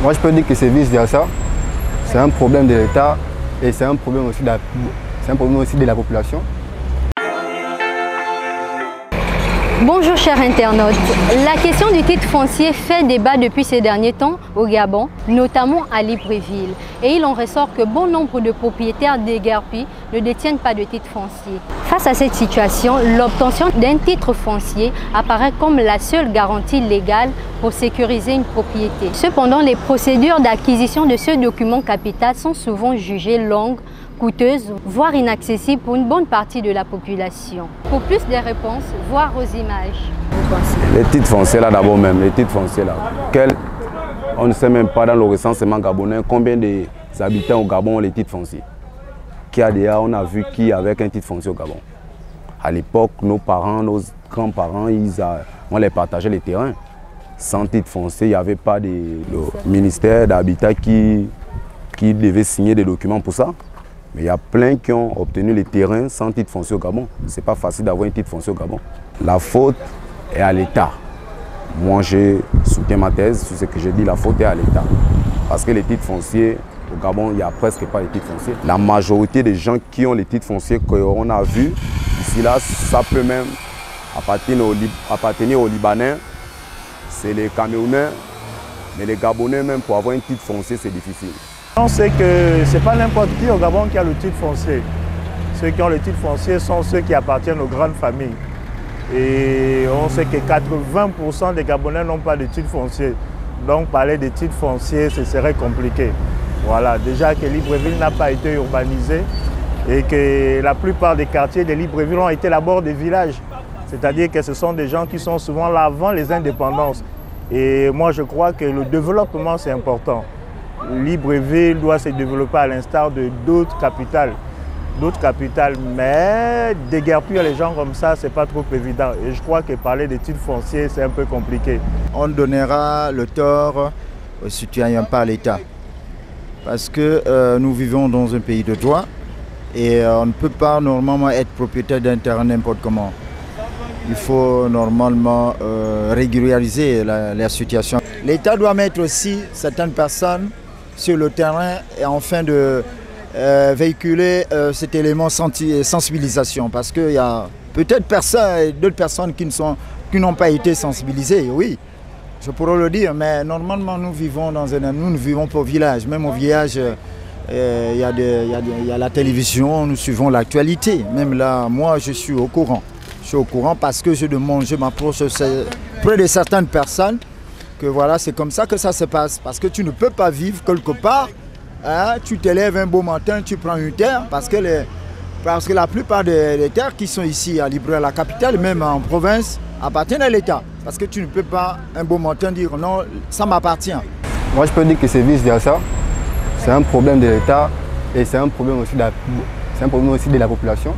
Moi, je peux dire que c'est vice-versa. C'est un problème de l'État et c'est un problème aussi de la population. Bonjour chers internautes, la question du titre foncier fait débat depuis ces derniers temps au Gabon, notamment à Libreville. Et il en ressort que bon nombre de propriétaires déguerpis ne détiennent pas de titre foncier. Face à cette situation, l'obtention d'un titre foncier apparaît comme la seule garantie légale pour sécuriser une propriété. Cependant, les procédures d'acquisition de ce document capital sont souvent jugées longues, coûteuses, voire inaccessibles pour une bonne partie de la population. Pour plus de réponses, voir aux images. Les titres fonciers là d'abord même, les titres fonciers là, on ne sait même pas dans le recensement gabonais combien d'habitants au Gabon ont les titres fonciers. On a vu qui avec un titre foncier au Gabon. À l'époque, nos parents, nos grands-parents, on les partageait les terrains. Sans titre foncier, il n'y avait pas de ministère d'Habitat qui devait signer des documents pour ça. Mais il y a plein qui ont obtenu les terrains sans titre foncier au Gabon. Ce n'est pas facile d'avoir un titre foncier au Gabon. La faute est à l'État. Moi, je soutiens ma thèse sur ce que je dis, la faute est à l'État. Parce que les titres fonciers, au Gabon, il n'y a presque pas de titres fonciers. La majorité des gens qui ont les titres fonciers qu'on a vus, ici là, ça peut même appartenir aux Libanais, c'est les Camerounais, mais les Gabonais même pour avoir un titre foncier, c'est difficile. On sait que ce n'est pas n'importe qui au Gabon qui a le titre foncier. Ceux qui ont le titre foncier sont ceux qui appartiennent aux grandes familles. Et on sait que 80% des Gabonais n'ont pas de titre foncier. Donc parler de titre foncier, ce serait compliqué. Voilà, déjà que Libreville n'a pas été urbanisé et que la plupart des quartiers de Libreville ont été d'abord des villages. C'est-à-dire que ce sont des gens qui sont souvent là avant les indépendances. Et moi je crois que le développement c'est important. Libreville doit se développer à l'instar de d'autres capitales. Mais déguerpir les gens comme ça, c'est pas trop évident. Et je crois que parler de titres fonciers, c'est un peu compliqué. On donnera le tort aux citoyens par l'État. Parce que nous vivons dans un pays de droit et on ne peut pas normalement être propriétaire d'un terrain n'importe comment. Il faut normalement régulariser la situation. L'État doit mettre aussi certaines personnes sur le terrain et afin de véhiculer cet élément sensibilisation. Parce qu'il y a peut-être d'autres personnes qui n'ont pas été sensibilisées, oui. Je pourrais le dire, mais normalement nous ne vivons pas au village. Même au village, il y a la télévision, nous suivons l'actualité. Même là, moi je suis au courant. Je suis au courant parce que je m'approche près de certaines personnes que voilà, c'est comme ça que ça se passe. Parce que tu ne peux pas vivre quelque part, hein, tu te lèves un beau matin, tu prends une terre, parce que la plupart des terres qui sont ici à Libreville, la capitale, même en province, appartiennent à l'État. Parce que tu ne peux pas un beau matin dire non, ça m'appartient. Moi, je peux dire que c'est vice-versa. C'est un problème de l'État et c'est un problème aussi de la population.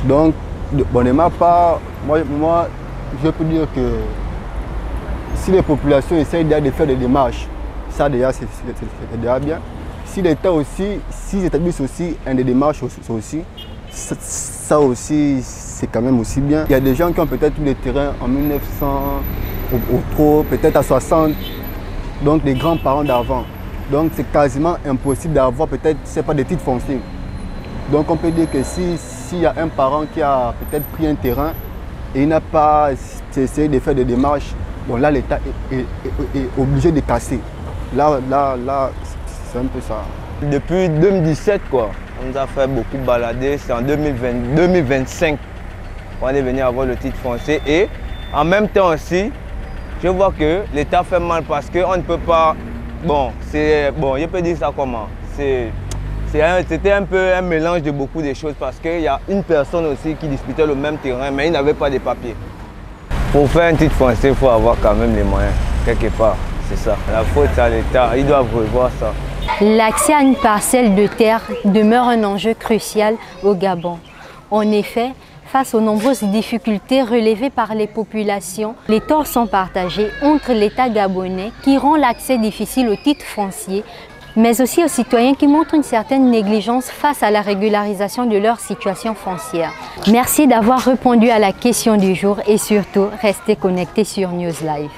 Donc, bon, de ma part, moi, je peux dire que si les populations essayent de faire des démarches, ça déjà c'est déjà bien. Si l'État aussi, s'ils établissent aussi des démarches aussi, ça aussi c'est quand même aussi bien. Il y a des gens qui ont peut-être eu des terrains en 1900 ou trop, peut-être à 60, donc les grands-parents d'avant. Donc c'est quasiment impossible d'avoir peut-être, c'est pas des titres fonciers. Donc on peut dire que s'il y a un parent qui a peut-être pris un terrain et il n'a pas essayé de faire des démarches, bon là l'État est obligé de casser. Là c'est un peu ça. Depuis 2017 quoi, on nous a fait beaucoup balader, c'est en 2025 qu'on est venu avoir le titre foncier et en même temps aussi, je vois que l'État fait mal parce qu'on ne peut pas, je peux dire ça comment, c'était un peu un mélange de beaucoup de choses parce qu'il y a une personne aussi qui disputait le même terrain mais il n'avait pas de papiers. Pour faire un titre foncier, il faut avoir quand même les moyens, quelque part, c'est ça. La faute c'est à l'État, ils doivent revoir ça. L'accès à une parcelle de terre demeure un enjeu crucial au Gabon. En effet, face aux nombreuses difficultés relevées par les populations, les torts sont partagés entre l'État gabonais qui rend l'accès difficile aux titres fonciers, mais aussi aux citoyens qui montrent une certaine négligence face à la régularisation de leur situation foncière. Merci d'avoir répondu à la question du jour et surtout, restez connectés sur News Live.